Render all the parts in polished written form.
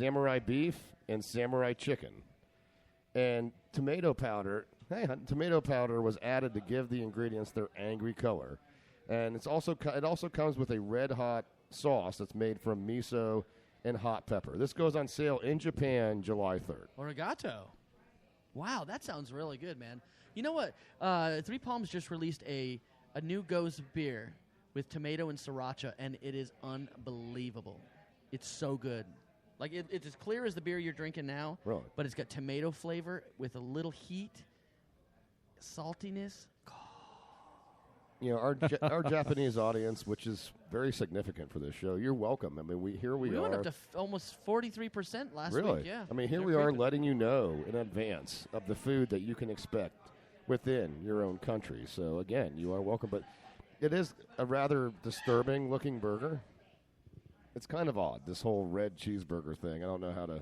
samurai beef and samurai chicken. And tomato powder was added to give the ingredients their angry color. And it also comes with a red-hot sauce that's made from miso and hot pepper. This goes on sale in Japan July 3rd. Origato. Wow, that sounds really good, man. You know what? Three Palms just released a new Gose beer with tomato and sriracha, and it is unbelievable. It's so good. Like, it's as clear as the beer you're drinking now, Really? but it's got tomato flavor with a little heat, saltiness. You know, our Japanese audience, which is very significant for this show, you're welcome. I mean, we are. We went up to almost 43% last really? week, yeah. I mean, here They're we are creeping. letting you know in advance of the food that you can expect within your own country. So, again, you are welcome. But it is a rather disturbing-looking burger. It's kind of odd, this whole red cheeseburger thing. I don't know how to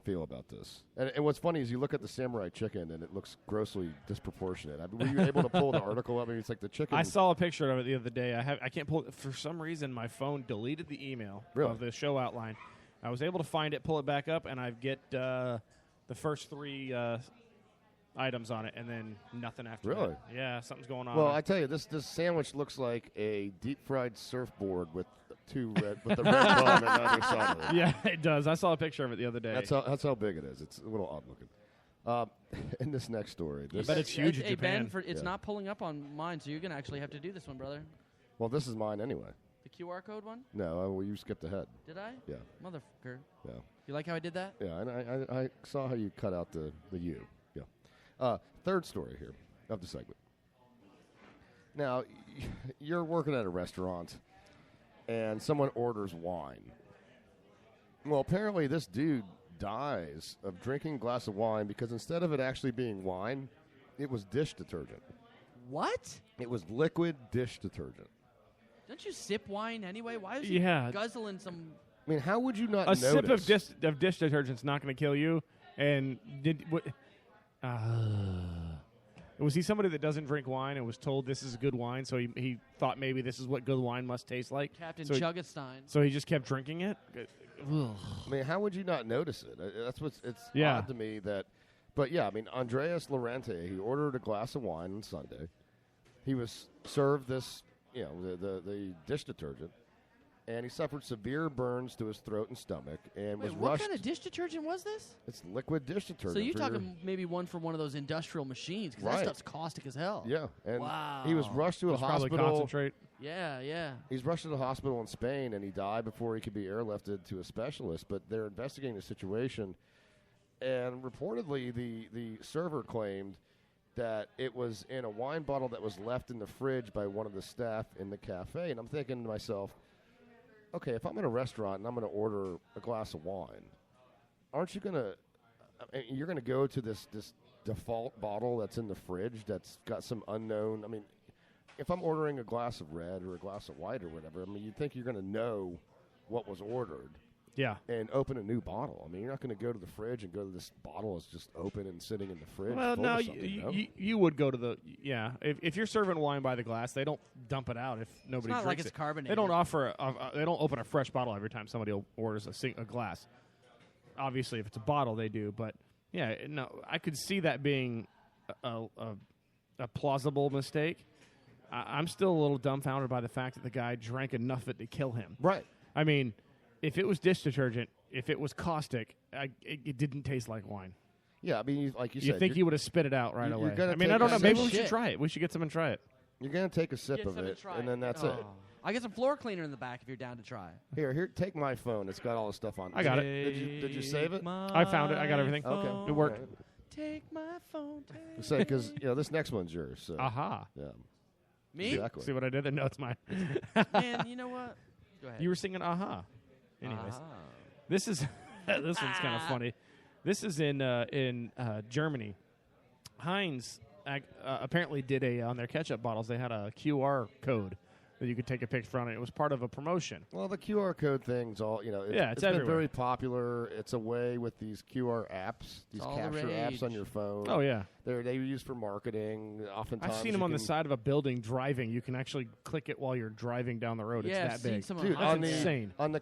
feel about this. And what's funny is you look at the samurai chicken, and it looks grossly disproportionate. I mean, were you able to pull the article up? I mean, it's like the chicken. I saw a picture of it the other day. I can't pull it. For some reason, my phone deleted the email of the show outline. I was able to find it, pull it back up, and I get the first three items on it, and then nothing after Really? that. Yeah, something's going on. Well, I tell you, this sandwich looks like a deep-fried surfboard with the red bun on either side of it. Yeah, it does. I saw a picture of it the other day. That's how big it is. It's a little odd looking. In this next story, I bet it's huge in Hey, Japan. Ben, it's not pulling up on mine, so you're going to actually have to do this one, brother. well, this is mine anyway. The QR code one? No, well, you skipped ahead. Did I? Yeah, Motherfucker. yeah, You like how I did that? yeah. And I saw how you cut out the U. Yeah. Third story here of the segment. Now, you're working at a restaurant, and someone orders wine. Well, apparently this dude dies of drinking a glass of wine because instead of it actually being wine, it was dish detergent. What? It was liquid dish detergent. Don't you sip wine anyway? Why is Yeah. he guzzling some... I mean, how would you not A notice? sip of dish detergent's not going to kill you. And was he somebody that doesn't drink wine and was told this is good wine, so he thought maybe this is what good wine must taste like? Captain so Chuggestein. So he just kept drinking it? I mean, how would you not notice it? That's what's Yeah. odd to me that. But yeah, I mean, Andreas Lorente, he ordered a glass of wine on Sunday. He was served this, the dish detergent, and he suffered severe burns to his throat and stomach, and Wait, was what rushed. kind of dish detergent was this? It's liquid dish detergent. So you're for your- talking maybe one from one of those industrial machines, because Right. that stuff's caustic as hell. Yeah, and Wow. he was rushed to a It's probably hospital. concentrate. Yeah, yeah. He's rushed to the hospital in Spain, and he died before he could be airlifted to a specialist. But they're investigating the situation, and reportedly, the server claimed that it was in a wine bottle that was left in the fridge by one of the staff in the cafe. And I'm thinking to myself, okay, if I'm in a restaurant and I'm going to order a glass of wine, aren't you going to? You're going to go to this default bottle that's in the fridge that's got some unknown. I mean, if I'm ordering a glass of red or a glass of white or whatever, I mean, you'd think you're going to know what was ordered Yeah. and open a new bottle. I mean, you're not going to go to the fridge and go to this bottle that's just open and sitting in the fridge. Well, full no, of something, no? you would go to the If you're serving wine by the glass, they don't dump it out if nobody not like drinks it's it. carbonated. They don't offer. They don't open a fresh bottle every time somebody orders a glass. Obviously, if it's a bottle, they do. But yeah, no, I could see that being a plausible mistake. I'm still a little dumbfounded by the fact that the guy drank enough of it to kill him. Right. I mean, if it was dish detergent, if it was caustic, it didn't taste like wine. Yeah, I mean, like you You said, think he would have spit it out right you're away? gonna I mean, take I don't a know. sip Maybe of we should shit. try it. We should get some and try it. you're going to take a sip Get of some and it, try and it. then that's Oh. it. I get some floor cleaner in the back if you're down to try. Here, take my phone. It's got all the stuff on it. I got it. Did you save it? I found it. I got everything. Okay. It worked. All right. Take my phone. Say because this next one's yours. So. Aha. Yeah. Me? Exactly. See what I did there? No, it's mine. Man, you know what? Go ahead. You were singing aha. Anyways, Ah. this is this one's kind of funny. This is in Germany. Heinz apparently did on their ketchup bottles. They had a QR code that you could take a picture on it. It was part of a promotion. Well, the QR code thing's all, it's it's been everywhere. very popular. It's a way with these QR apps, these all the capture apps on rage. your phone. Oh, yeah. They're used for marketing. Oftentimes, I've seen you them on the can- side of a building driving. You can actually click it while you're driving down the road. Yeah, I've it's that seen big. some Dude, on on the- the insane. on the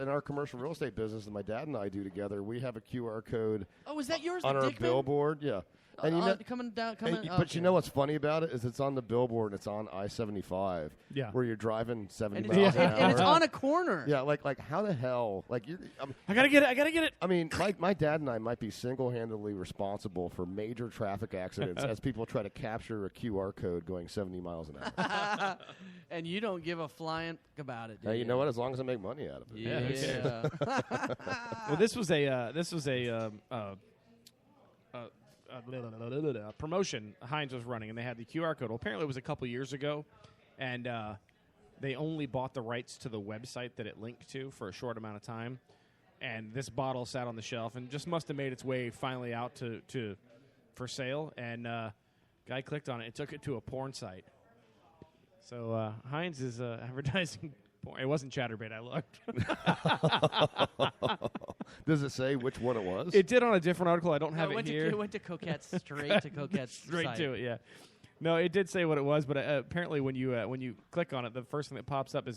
in our commercial real estate business that my dad and I do together, we have a QR code Oh, is that yours? on the our Dickman? billboard. Yeah, and you know, coming down, and but you know what's funny about it is it's on the billboard and it's on I-75. Yeah. where you're driving 70 and miles it's, an hour. and it's on a corner. Yeah, like how the hell? Like I gotta get it. I mean, my dad and I might be single-handedly responsible for major traffic accidents as people try to capture a QR code going 70 miles an hour. And you don't give a flying about it. Do Hey, you know what? As long as I make money out of it. Yeah, who cares? Yeah. Well, this was a promotion Heinz was running, and they had the QR code. Well, apparently, it was a couple years ago, and they only bought the rights to the website that it linked to for a short amount of time. And this bottle sat on the shelf and just must have made its way finally out to for sale. And guy clicked on it. It took it to a porn site. So Heinz is advertising porn. It wasn't Chatterbait. I looked. Does it say which one it was? It did on a different article. I don't have it it went here. it went to Coquette's straight to Coquette's Straight site. to it, yeah. No, it did say what it was, but apparently when you click on it, the first thing that pops up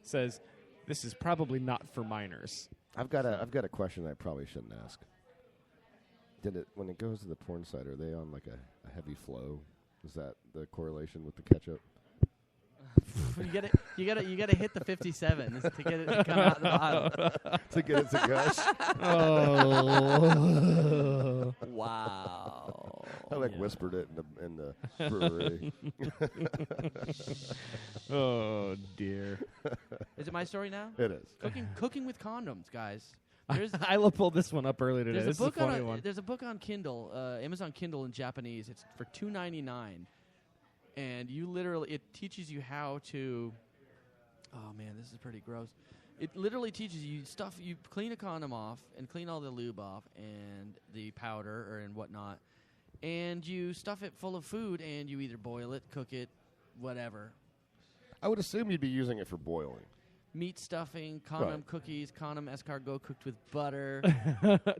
says, "This is probably not for minors." I've got a question I probably shouldn't ask. When it goes to the porn site, are they on like a heavy flow? Is that the correlation with the ketchup? You gotta hit the 57 to get it to come out of the bottle. To get it to gush? Oh. Wow. I whispered it in the brewery. Oh dear. Is it my story now? It is. Cooking with condoms, guys. I pulled this one up earlier today. There's This a is book a funny one. There's a book on Kindle, Amazon Kindle in Japanese. It's for $2.99, and it teaches you how to. Oh man, this is pretty gross. It literally teaches you stuff. You clean a condom off and clean all the lube off and the powder and whatnot, and you stuff it full of food and you either boil it, cook it, whatever. I would assume you'd be using it for boiling. Meat stuffing, condom Right. cookies, condom escargot cooked with butter.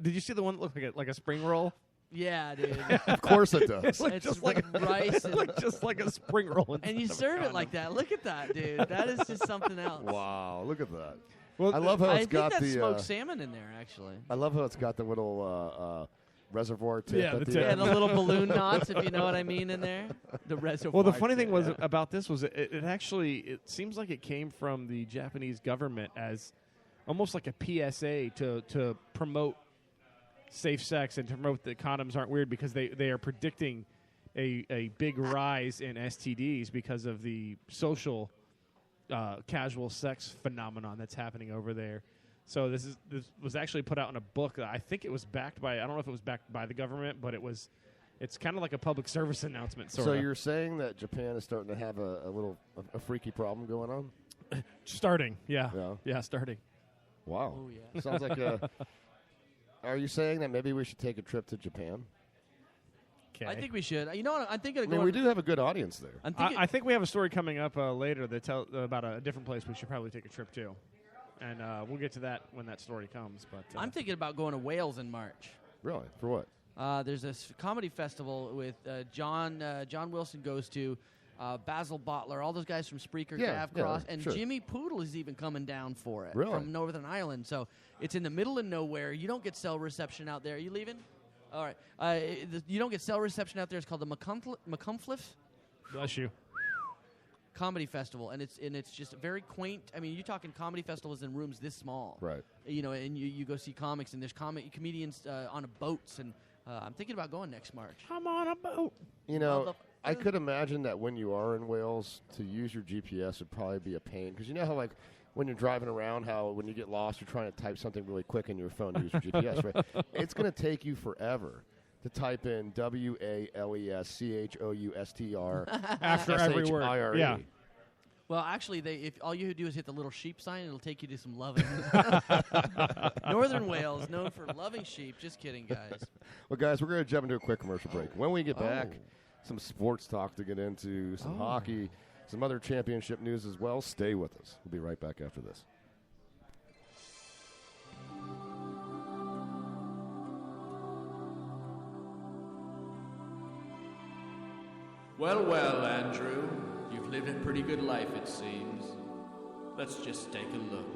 Did you see the one that looked like a spring roll? Yeah, dude. Of course it does. It's just like rice and, just like a spring roll. and you instead of a serve it like condom. that. Look at that, dude. That is just something else. Wow, look at that. Well, I love how I it's think got that's the. smoked salmon in there, actually. I love how it's got the little reservoir tip. Yeah, at the the tip. Yeah, end. the little balloon knots, if you know what I mean, in there. The reservoir. Well, the funny thing tip. was about this was it actually it seems like it came from the Japanese government as almost like a PSA to promote safe sex and to promote that condoms aren't weird because they are predicting a big rise in STDs because of the social casual sex phenomenon that's happening over there. So this was actually put out in a book. I think it was backed by, I don't know if it was backed by the government, but it's kind of like a public service announcement. Sort So of. you're saying that Japan is starting to have a freaky problem going on? Starting, yeah, starting. Wow. Oh, yeah. Sounds like a. Are you saying that maybe we should take a trip to Japan? Okay. I think we should. You know what? I'm thinking I of mean, going. we do have a good audience there. I'm thinking, I think we have a story coming up later that tell about a different place we should probably take a trip to, and we'll get to that when that story comes. But I'm thinking about going to Wales in March. Really? For what? There's this comedy festival with John Wilson goes to, Basil Butler, all those guys from Spreaker, Yeah, Gav yeah, Cross, and sure. Jimmy Poodle is even coming down for it Really? from Northern Ireland. So it's in the middle of nowhere. You don't get cell reception out there. Are you leaving? All right. You don't get cell reception out there. It's called the Macumfliff bless you. Comedy Festival, and it's just very quaint. I mean, you're talking comedy festivals in rooms this small. Right. You know, and you go see comics, and there's comedians on boats, and I'm thinking about going next March. I'm on a boat. You know, Motherfucker. I could imagine that when you are in Wales, to use your GPS would probably be a pain. Because you know how, like, when you're driving around, how when you get lost, you're trying to type something really quick in your phone to use your GPS, right? It's going to take you forever to type in WALESCHOUSTR After every word. SHIRE. Yeah. Well, actually, if all you do is hit the little sheep sign, it'll take you to some loving. Northern Wales, known for loving sheep. Just kidding, guys. Well, guys, we're going to jump into a quick commercial break. When we get back, Oh. some sports talk to get into, some hockey. some other championship news as well. Stay with us. We'll be right back after this. Well, well, Andrew, you've lived a pretty good life, it seems. Let's just take a look.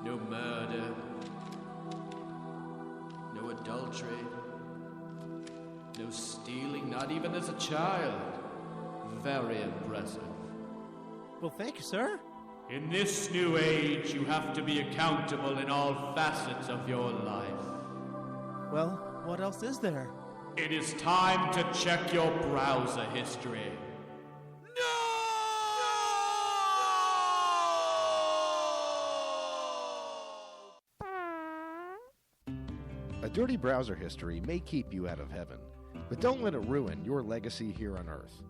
No murder, no adultery, no stealing, not even as a child. Very impressive. Well, thank you, sir. In this new age, you have to be accountable in all facets of your life. Well, what else is there? It is time to check your browser history. A dirty browser history may keep you out of heaven, but don't let it ruin your legacy here on Earth.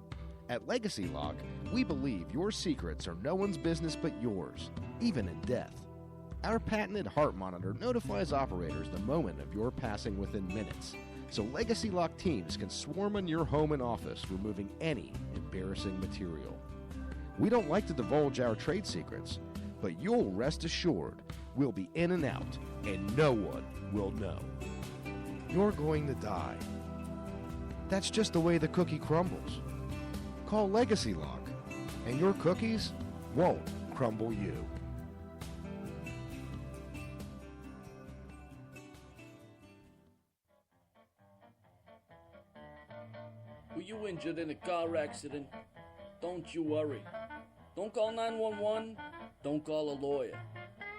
At Legacy Lock, we believe your secrets are no one's business but yours, even in death. Our patented heart monitor notifies operators the moment of your passing within minutes, so Legacy Lock teams can swarm on your home and office, removing any embarrassing material. We don't like to divulge our trade secrets, but you'll rest assured we'll be in and out, and no one will know. You're going to die. That's just the way the cookie crumbles. Call Legacy Lock, and your cookies won't crumble you. Were you injured in a car accident? Don't you worry. Don't call 911. Don't call a lawyer.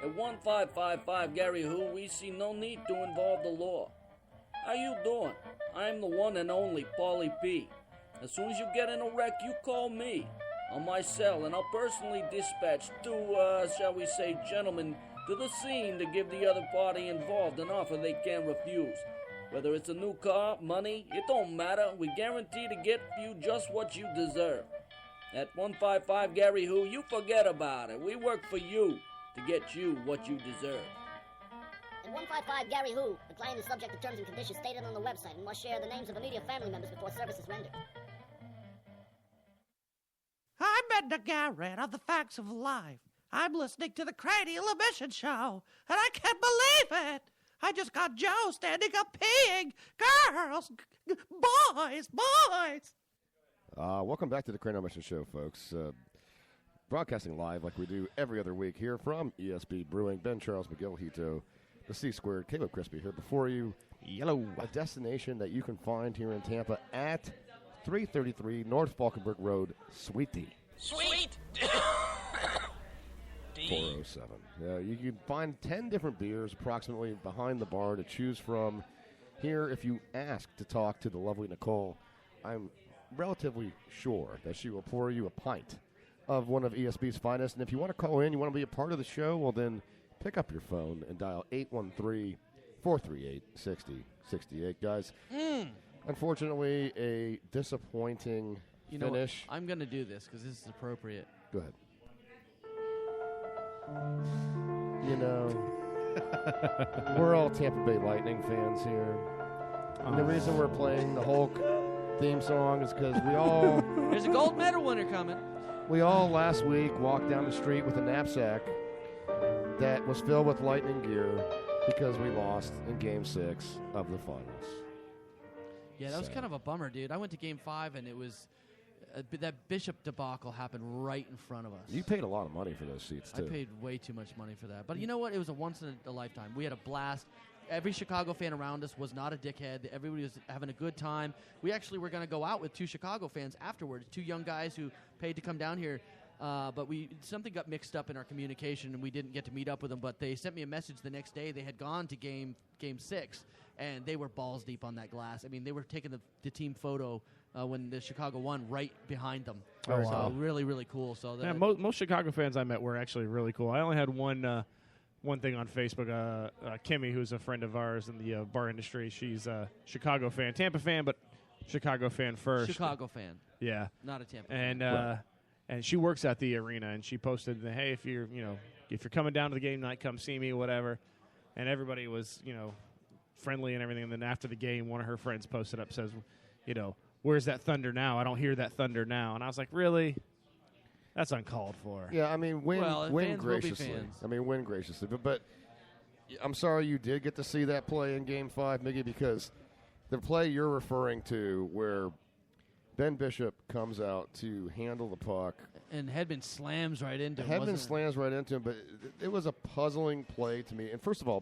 At 1555 Gary Who, we see no need to involve the law. How you doing? I'm the one and only Paulie P. As soon as you get in a wreck, you call me on my cell, and I'll personally dispatch two, shall we say, gentlemen to the scene to give the other party involved an offer they can't refuse. Whether it's a new car, money, it don't matter. We guarantee to get you just what you deserve. At 155 Gary Who, you forget about it. We work for you to get you what you deserve. At 155 Gary Who, the client is subject to terms and conditions stated on the website and must share the names of immediate family members before service is rendered. I'm Edna Garrett of the Facts of Life. I'm listening to the Cranial Emission Show, and I can't believe it. I just got Joe standing up peeing. Girls, boys. Welcome back to the Cranial Mission Show, folks. Broadcasting live like we do every other week here from ESB Brewing. Ben Charles McGill Hito, the C Squared, Caleb Crispy here before you. Yellow. A destination that you can find here in Tampa at 333 North Falkenberg Road, Sweet Tea. Sweet! 407. You can find 10 different beers approximately behind the bar to choose from. Here, if you ask to talk to the lovely Nicole, I'm relatively sure that she will pour you a pint of one of ESB's finest. And if you want to call in, you want to be a part of the show, well then pick up your phone and dial 813-438-6068. Guys, unfortunately, a disappointing finish. I'm going to do this because this is appropriate. Go ahead. You know, we're all Tampa Bay Lightning fans here. And the reason we're playing the Hulk theme song is because we all... There's a gold medal winner coming. We all last week walked down the street with a knapsack that was filled with Lightning gear because we lost in Game 6 of the finals. Yeah, that was kind of a bummer, dude. I went to Game 5, and it was... that Bishop debacle happened right in front of us. You paid a lot of money for those seats, too. I paid way too much money for that. But you know what? It was a once-in-a-lifetime. We had a blast. Every Chicago fan around us was not a dickhead. Everybody was having a good time. We actually were going to go out with two Chicago fans afterwards, two young guys who paid to come down here. But something got mixed up in our communication, and we didn't get to meet up with them. But they sent me a message the next day. They had gone to Game 6, and they were balls deep on that glass. I mean, they were taking the team photo when the Chicago won right behind them. Oh, wow. So really, really cool. So Yeah, most Chicago fans I met were actually really cool. I only had one thing on Facebook. Kimmy, who's a friend of ours in the bar industry, she's a Chicago fan, Tampa fan, but Chicago fan first. Chicago fan. Yeah. Not a Tampa fan. Right. And she works at the arena, and she posted, hey, if you're coming down to the game night, come see me, whatever. And everybody was, friendly and everything. And then after the game, one of her friends posted up, says, where's that thunder now? I don't hear that thunder now. And I was like, really? That's uncalled for. Yeah, I mean, win Well, fans will be graciously. fans. I mean, win graciously. But I'm sorry you did get to see that play in Game 5, Miggy, because the play you're referring to where Ben Bishop comes out to handle the puck. And Hedman slams right into him. Hedman wasn't it? slams right into him, but it was a puzzling play to me. And first of all,